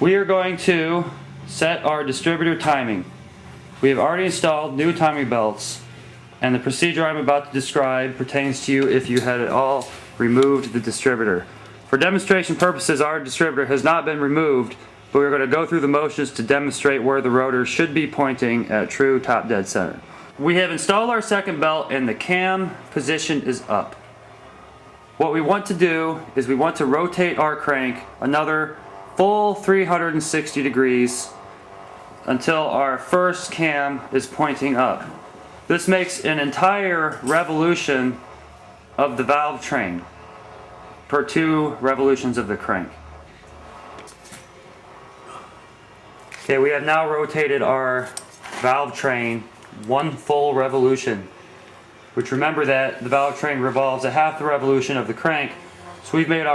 We are going to set our distributor timing. We have already installed new timing belts, and the procedure I'm about to describe pertains to you if you had at all removed the distributor. For demonstration purposes, our distributor has not been removed, but we're going to go through the motions to demonstrate where the rotor should be pointing at true top dead center. We have installed our second belt and the cam position is up. What we want to do is we want to rotate our crank another full 360 degrees until our first cam is pointing up. This makes an entire revolution of the valve train per 2 revolutions of the crank. Okay, we have now rotated our valve train 1 full revolution, which, remember that the valve train revolves a half the revolution of the crank. So we've made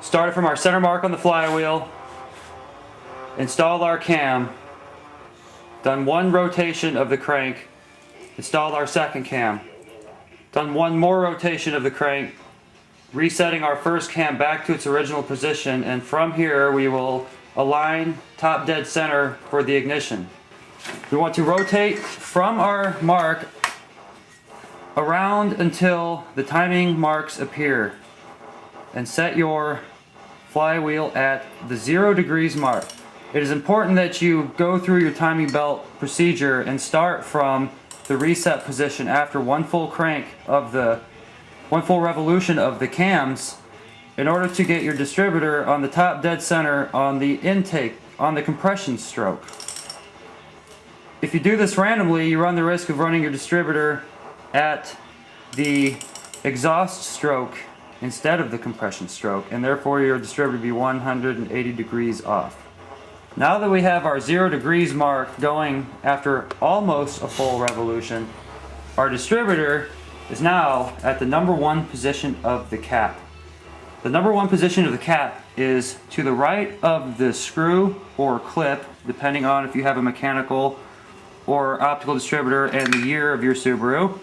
started from our center mark on the flywheel, installed our cam, done 1 rotation of the crank, installed our second cam, done 1 more rotation of the crank, resetting our first cam back to its original position, and from here we will align top dead center for the ignition. We want to rotate from our mark around until the timing marks appear, and set your flywheel at the 0 degrees mark. It is important that you go through your timing belt procedure and start from the reset position after 1 full crank of the 1 full revolution of the cams in order to get your distributor on the top dead center on the intake, on the compression stroke. If you do this randomly, you run the risk of running your distributor at the exhaust stroke instead of the compression stroke, and therefore your distributor will be 180 degrees off. Now that we have our 0 degrees mark going after almost a full revolution, our distributor is now at the number 1 position of the cap. The number 1 position of the cap is to the right of the screw or clip, depending on if you have a mechanical or optical distributor and the year of your Subaru.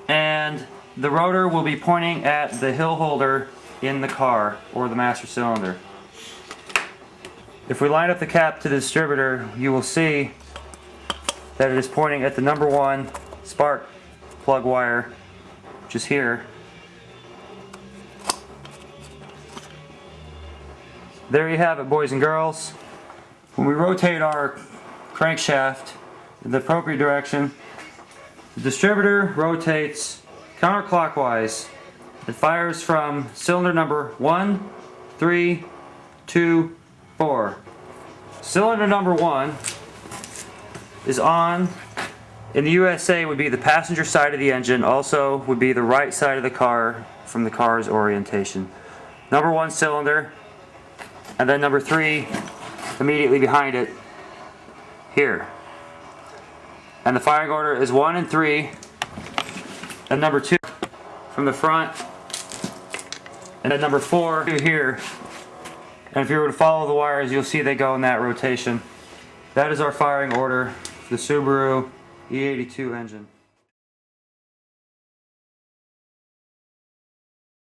And the rotor will be pointing at the hill holder in the car or the master cylinder. If we line up the cap to the distributor, you will see that it is pointing at the number 1 spark plug wire, which is here. There you have it, boys and girls. When we rotate our crankshaft in the appropriate direction, the distributor rotates counterclockwise. It fires from cylinder number 1, 3, 2, 4. Cylinder number 1 is on. In the USA would be the passenger side of the engine, also would be the right side of the car from the car's orientation. Number 1 cylinder, and then number 3 immediately behind it here. And the firing order is 1 and 3, and number 2 from the front, and then number 4 here. And if you were to follow the wires, you'll see they go in that rotation. That is our firing order for the Subaru E82 engine.